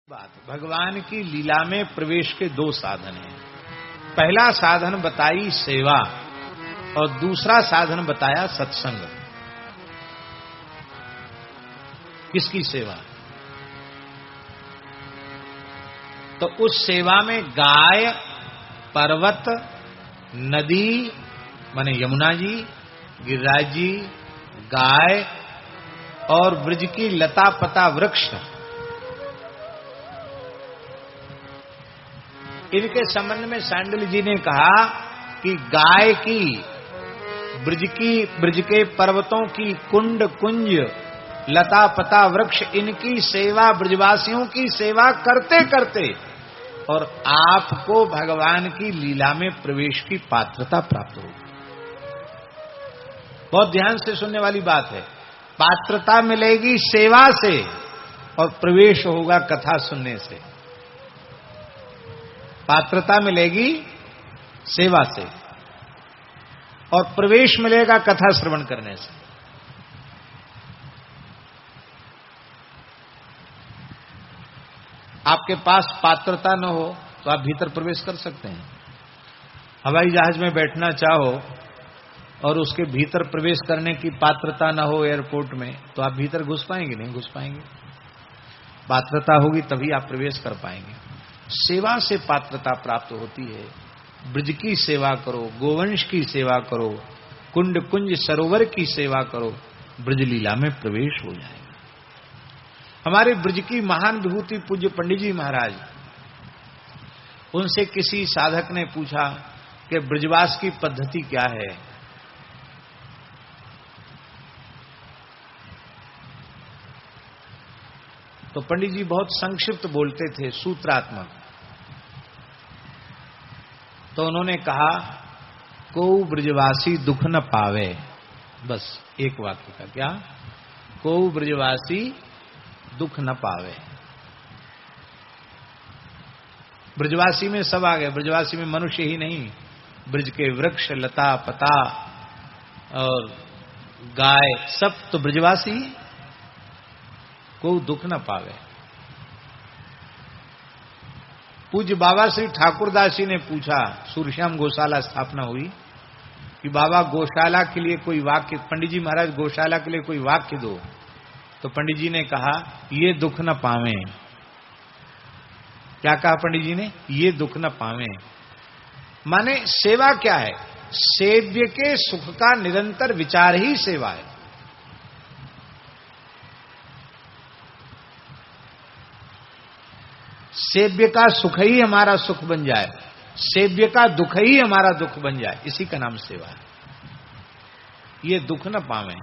बात भगवान की लीला में प्रवेश के दो साधन हैं। पहला साधन बताई सेवा और दूसरा साधन बताया सत्संग। किसकी सेवा? तो उस सेवा में गाय, पर्वत, नदी माने यमुना जी, गिरिराज जी, गाय और ब्रज की लता पता वृक्ष, इनके संबंध में सांडिल्य जी ने कहा कि गाय की, ब्रज के पर्वतों की कुंड कुंज, लता पता वृक्ष, इनकी सेवा ब्रजवासियों की सेवा करते करते और आपको भगवान की लीला में प्रवेश की पात्रता प्राप्त होगी। बहुत ध्यान से सुनने वाली बात है। पात्रता मिलेगी सेवा से और प्रवेश होगा कथा सुनने से। पात्रता मिलेगी सेवा से और प्रवेश मिलेगा कथा श्रवण करने से। आपके पास पात्रता न हो तो आप भीतर प्रवेश कर सकते हैं। हवाई जहाज में बैठना चाहो और उसके भीतर प्रवेश करने की पात्रता न हो एयरपोर्ट में, तो आप भीतर घुस पाएंगे? नहीं घुस पाएंगे। पात्रता होगी तभी आप प्रवेश कर पाएंगे। सेवा से पात्रता प्राप्त होती है। ब्रज की सेवा करो, गोवंश की सेवा करो, कुंड कुंज सरोवर की सेवा करो, ब्रज लीला में प्रवेश हो जाएगा। हमारे ब्रज की महान विभूति पूज्य पंडित जी महाराज, उनसे किसी साधक ने पूछा कि ब्रजवास की पद्धति क्या है? तो पंडित जी बहुत संक्षिप्त बोलते थे, सूत्रात्मक। तो उन्होंने कहा, को ब्रजवासी दुख न पावे। बस एक वाक्य का। क्या? को ब्रजवासी दुख न पावे। ब्रजवासी में सब आ गए। ब्रजवासी में मनुष्य ही नहीं, ब्रज के वृक्ष, लता पता और गाय, सब तो ब्रजवासी। को दुख न पावे। पूज्य बाबा श्री ठाकुरदास जी ने पूछा, सूर्यश्याम गौशाला स्थापना हुई, कि बाबा गौशाला के लिए कोई वाक्य, पंडित जी महाराज गौशाला के लिए कोई वाक्य दो। तो पंडित जी ने कहा, ये दुख न पावे। क्या कहा पंडित जी ने? ये दुख न पावे। माने सेवा क्या है? सेव्य के सुख का निरंतर विचार ही सेवा है। सेव्य का सुख ही हमारा सुख बन जाए, सेव्य का दुख ही हमारा दुख बन जाए, इसी का नाम सेवा है। ये दुख न पावे।